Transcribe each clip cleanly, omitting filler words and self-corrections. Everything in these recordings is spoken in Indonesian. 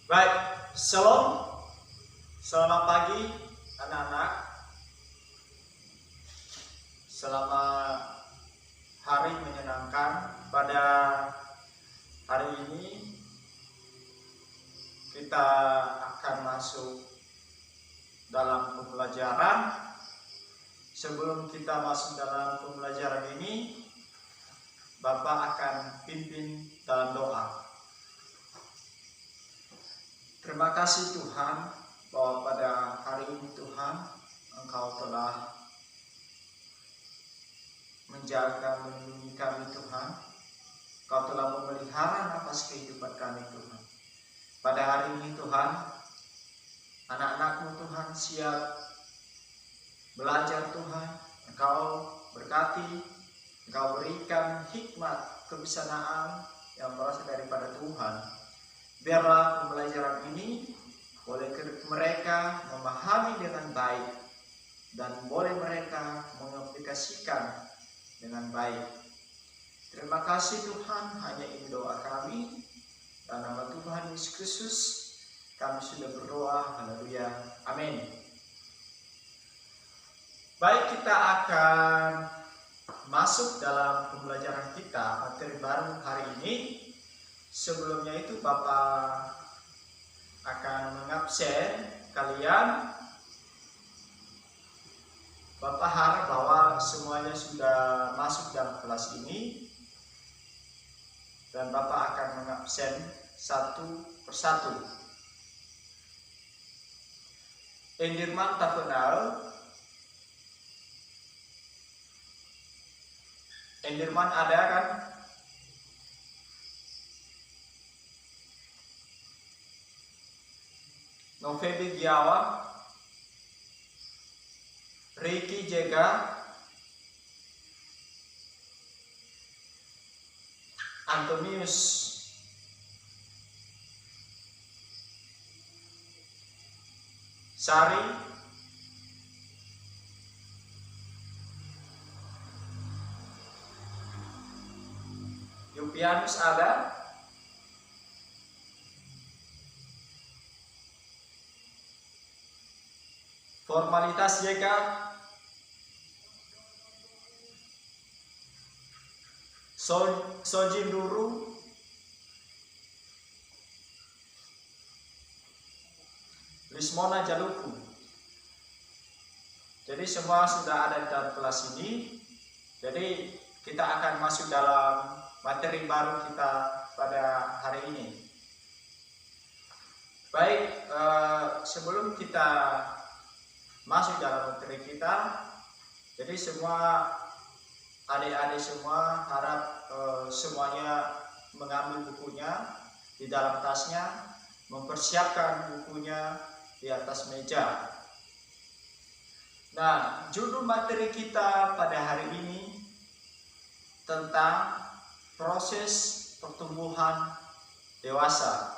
Baik, shalom, selamat pagi anak-anak. Selamat hari menyenangkan. Pada hari ini kita akan masuk dalam pembelajaran. Sebelum kita masuk dalam pembelajaran ini, Bapak akan pimpin dalam doa. Terima kasih Tuhan bahwa pada hari ini Tuhan Engkau telah menjaga, melindungi kami Tuhan. Engkau telah memelihara nafas kehidupan kami Tuhan. Pada hari ini Tuhan, anak-anak-Mu Tuhan siap belajar Tuhan. Engkau berkati, Engkau berikan hikmat kebijaksanaan yang berasal daripada Tuhan. Biarlah pembelajaran ini boleh mereka memahami dengan baik dan boleh mereka mengaplikasikan dengan baik. Terima kasih Tuhan, hanya ini doa kami. Dalam nama Tuhan Yesus Kristus kami sudah berdoa. Haleluya. Amin. Baik, kita akan masuk dalam pembelajaran kita materi baru hari ini. Sebelumnya itu Bapak akan mengabsen kalian. Bapak harap bahwa semuanya sudah masuk dalam kelas ini dan Bapak akan mengabsen satu persatu. Endirman Tapenal. Endirman ada kan? Novebi Giawa, Ricky Jega, Antonius, Sari, Yupianus ada, formalitas JK, Sojin Duru, Lismona Jaluku. Jadi semua sudah ada di dalam kelas ini. Jadi kita akan masuk dalam materi baru kita pada hari ini. Baik, sebelum kita masuk dalam materi kita, jadi semua adik-adik semua harap semuanya mengambil bukunya di dalam tasnya, mempersiapkan bukunya di atas meja. Nah, judul materi kita pada hari ini tentang proses pertumbuhan dewasa.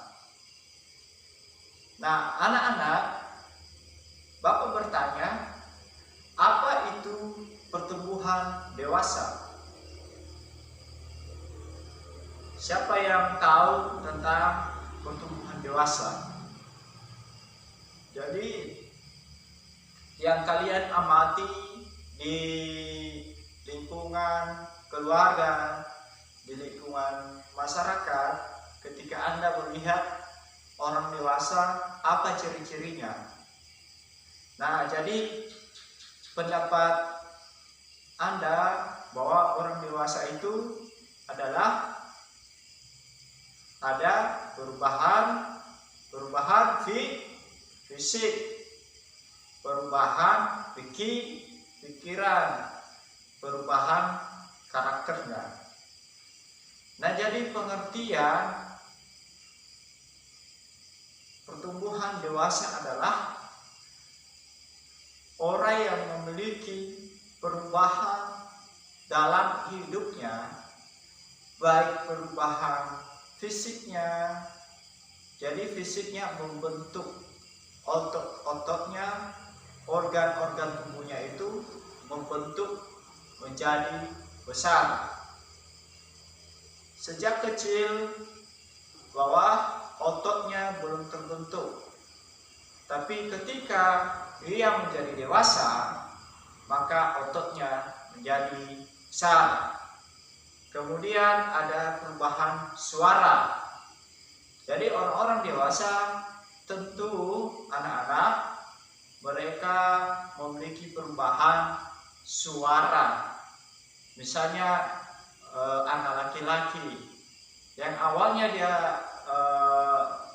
Nah, anak-anak, Bapak bertanya, apa itu pertumbuhan dewasa? Siapa yang tahu tentang pertumbuhan dewasa? Jadi, yang kalian amati di lingkungan keluarga, di lingkungan masyarakat, ketika Anda melihat orang dewasa, apa ciri-cirinya? Nah, jadi pendapat Anda bahwa orang dewasa itu adalah ada perubahan fisik, perubahan pikiran, perubahan karakternya. Nah, jadi pengertian pertumbuhan dewasa adalah orang yang memiliki perubahan dalam hidupnya, baik perubahan fisiknya, jadi fisiknya membentuk otot-ototnya, organ-organ tubuhnya itu membentuk menjadi besar. Sejak kecil bahwa ototnya belum terbentuk. Tapi ketika ia menjadi dewasa, maka ototnya menjadi besar. Kemudian ada perubahan suara. Jadi orang-orang dewasa, tentu anak-anak, mereka memiliki perubahan suara. Misalnya anak laki-laki yang awalnya dia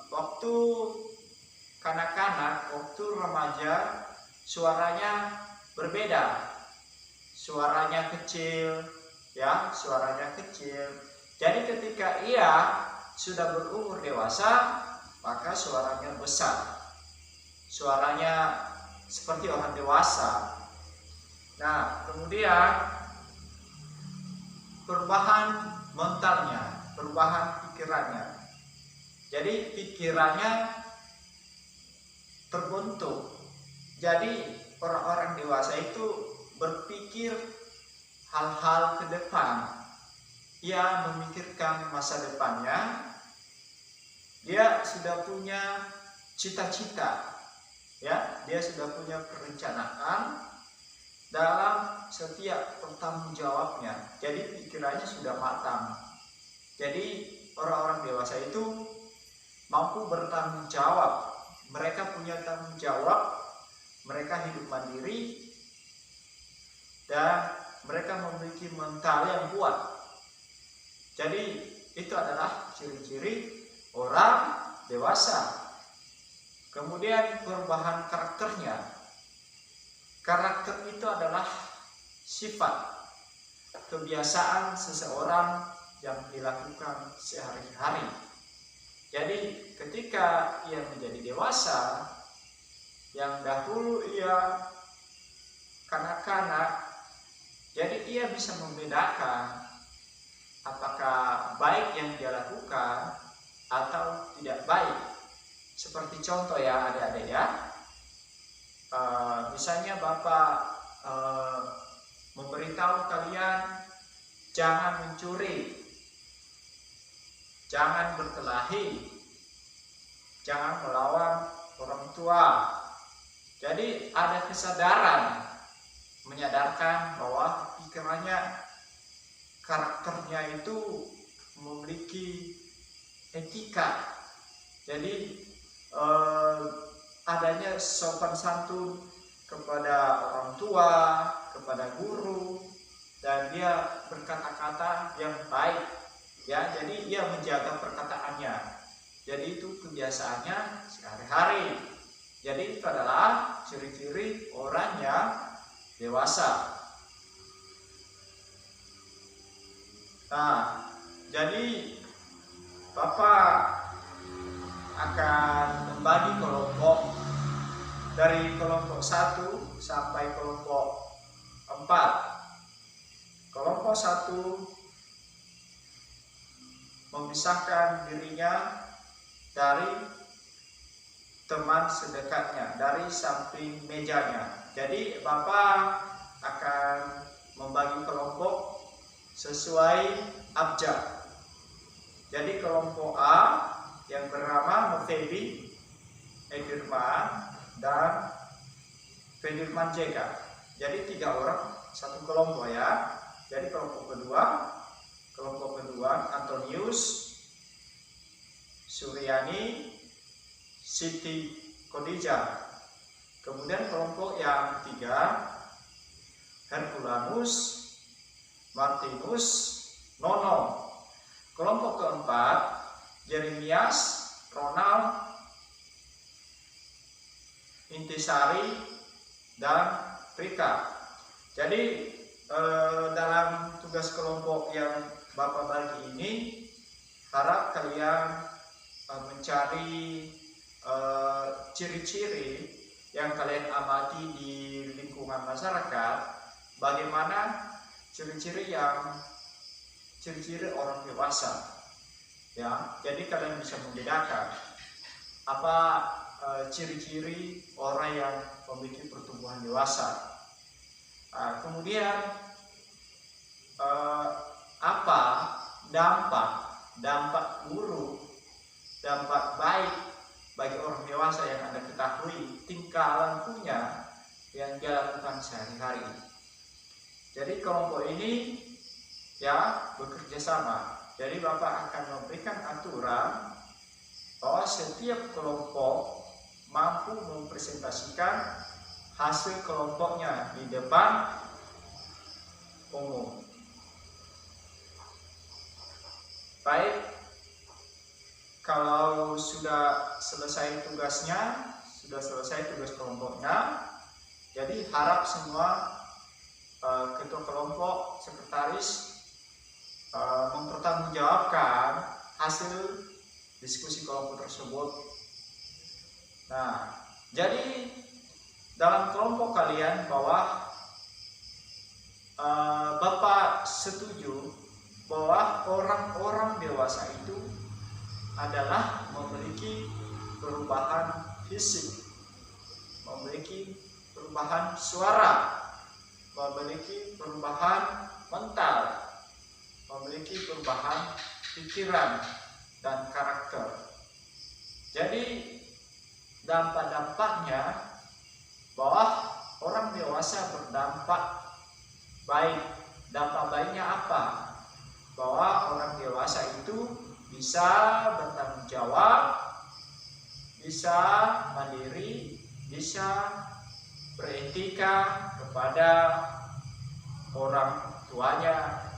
waktu kanak-kanak, waktu remaja, suaranya berbeda. Suaranya kecil, ya, suaranya kecil. Jadi ketika ia sudah berumur dewasa, maka suaranya besar. Suaranya seperti orang dewasa. Nah, kemudian perubahan mentalnya, perubahan pikirannya. Jadi pikirannya terbentuk. Jadi orang-orang dewasa itu berpikir hal-hal ke depan. Ia memikirkan masa depannya. Dia sudah punya cita-cita. Ya, dia sudah punya perencanaan dalam setiap pertanggungjawabnya. Jadi pikirannya sudah matang. Jadi orang-orang dewasa itu mampu bertanggung jawab. Mereka punya tanggung jawab. Mereka hidup mandiri dan mereka memiliki mental yang kuat. Jadi itu adalah ciri-ciri orang dewasa. Kemudian perubahan karakternya. Karakter itu adalah sifat, kebiasaan seseorang yang dilakukan sehari-hari. Jadi ketika ia menjadi dewasa, yang dahulu ia kanak-kanak, jadi ia bisa membedakan apakah baik yang dia lakukan atau tidak baik. Seperti contoh ya adik-adik ya, misalnya Bapak memberitahu kalian jangan mencuri, jangan berkelahi, jangan melawan orang tua. Jadi ada kesadaran, menyadarkan bahwa pikirannya, karakternya itu memiliki etika. Jadi adanya sopan santun kepada orang tua, kepada guru, dan dia berkata-kata yang baik. Ya, jadi ia menjaga perkataannya. Jadi itu kebiasaannya sehari-hari. Jadi itu adalah ciri-ciri orang yang dewasa. Nah, jadi Bapak akan membagi kelompok dari kelompok 1 sampai kelompok 4. Kelompok 1 memisahkan dirinya dari teman sedekatnya, dari samping mejanya. Jadi Bapak akan membagi kelompok sesuai abjad. Jadi kelompok A yang bernama Mufebi, Edirman, dan Fedirman JK. Jadi 3 orang satu kelompok ya. Jadi kelompok kedua Antonius, Suryani, Siti Khadijah. Kemudian kelompok yang 3 Herculanus, Martinus, Nono. Kelompok keempat Jeremias, Ronald, Intisari, dan Rika. Jadi dalam tugas kelompok yang Bapak bagi ini, harap kalian mencari ciri-ciri yang kalian amati di lingkungan masyarakat. Bagaimana ciri-ciri orang dewasa. Ya, jadi kalian bisa membedakan apa ciri-ciri orang yang memiliki pertumbuhan dewasa. Kemudian apa dampak buruk dampak baik bagi orang dewasa yang Anda ketahui tingkah lakunya yang dia lakukan sehari-hari. Jadi kelompok ini ya bekerja sama. Jadi Bapak akan memberikan aturan bahwa setiap kelompok mampu mempresentasikan hasil kelompoknya di depan umum. Baik, kalau sudah selesai tugasnya, sudah selesai tugas kelompoknya, jadi harap semua ketua kelompok, sekretaris mempertanggungjawabkan hasil diskusi kelompok tersebut. Nah, jadi dalam kelompok kalian bahwa Bapak setuju bahwa orang-orang dewasa itu adalah memiliki perubahan fisik, memiliki perubahan suara, memiliki perubahan mental, memiliki perubahan pikiran dan karakter. Jadi dampak-dampaknya bahwa orang dewasa berdampak baik. Dampak baiknya apa? Bahwa orang dewasa itu bisa bertanggung jawab, bisa mandiri, bisa beretika kepada orang tuanya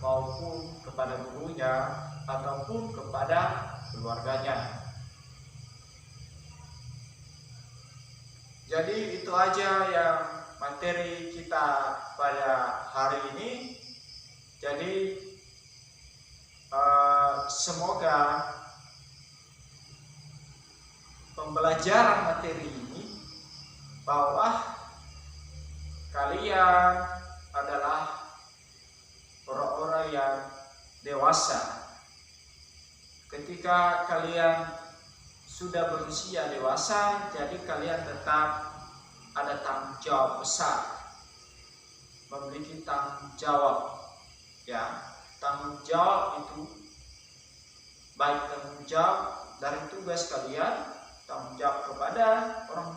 maupun kepada gurunya ataupun kepada keluarganya. Jadi itu aja yang materi kita pada hari ini. Jadi semoga pembelajaran materi ini bahwa kalian adalah orang-orang yang dewasa. Ketika kalian sudah berusia dewasa, jadi kalian tetap ada tanggung jawab besar, memiliki tanggung jawab, ya. Tanggung jawab itu baik tanggung jawab dari tugas kalian, tanggung jawab kepada orang,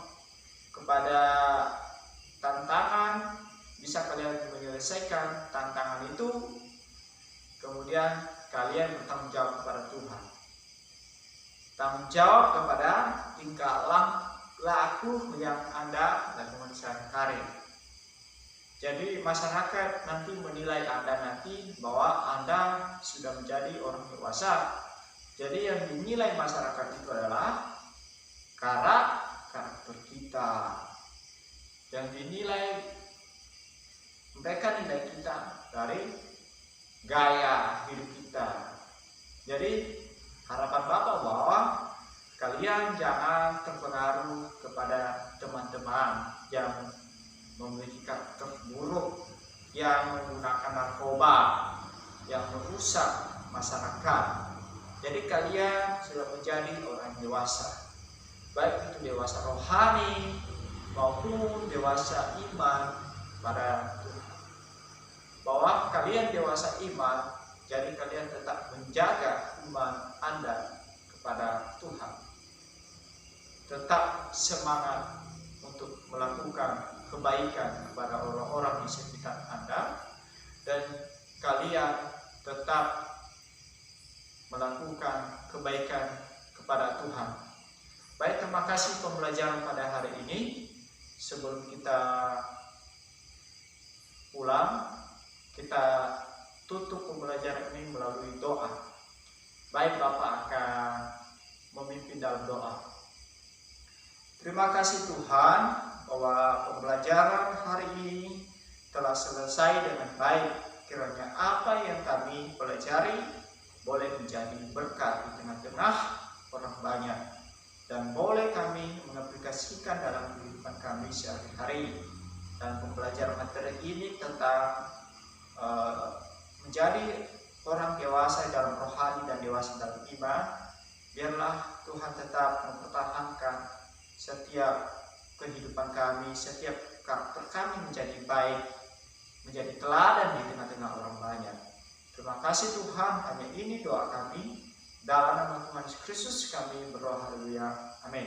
kepada tantangan, bisa kalian menyelesaikan tantangan itu, kemudian kalian bertanggung jawab kepada Tuhan, tanggung jawab kepada tingkah laku yang Anda lakukan sehari-hari. Jadi masyarakat nanti menilai Anda nanti bahwa Anda sudah menjadi orang dewasa. Jadi yang dinilai masyarakat itu adalah karakter kita. Yang dinilai mereka nilai kita dari gaya hidup kita. Jadi harapan Bapak bahwa kalian jangan terpengaruh kepada teman-teman yang memiliki karakter buruk, yang menggunakan narkoba, yang merusak masyarakat. Jadi kalian sudah menjadi orang dewasa, baik itu dewasa rohani maupun dewasa iman pada Tuhan. Bahwa kalian dewasa iman, jadi kalian tetap menjaga iman Anda kepada Tuhan. Tetap semangat untuk melakukan kebaikan kepada orang-orang di sekitar Anda, dan kalian tetap melakukan kebaikan kepada Tuhan. Baik, terima kasih pembelajaran pada hari ini. Sebelum kita pulang, kita tutup pembelajaran ini melalui doa. Baik, Bapak akan memimpin dalam doa. Terima kasih Tuhan bahwa pembelajaran hari ini telah selesai dengan baik. Kiranya apa yang kami pelajari boleh menjadi berkat di tengah-tengah orang banyak, dan boleh kami mengaplikasikan dalam kehidupan kami sehari-hari. Dan pembelajaran materi ini tentang menjadi orang dewasa dalam rohani dan dewasa dalam iman. Biarlah Tuhan tetap mempertahankan setiap kehidupan kami, setiap karakter kami menjadi baik, menjadi teladan di tengah-tengah orang banyak. Terima kasih Tuhan, hanya ini doa kami. Dalam nama Tuhan Yesus Kristus kami berdoa, haleluya. Amin.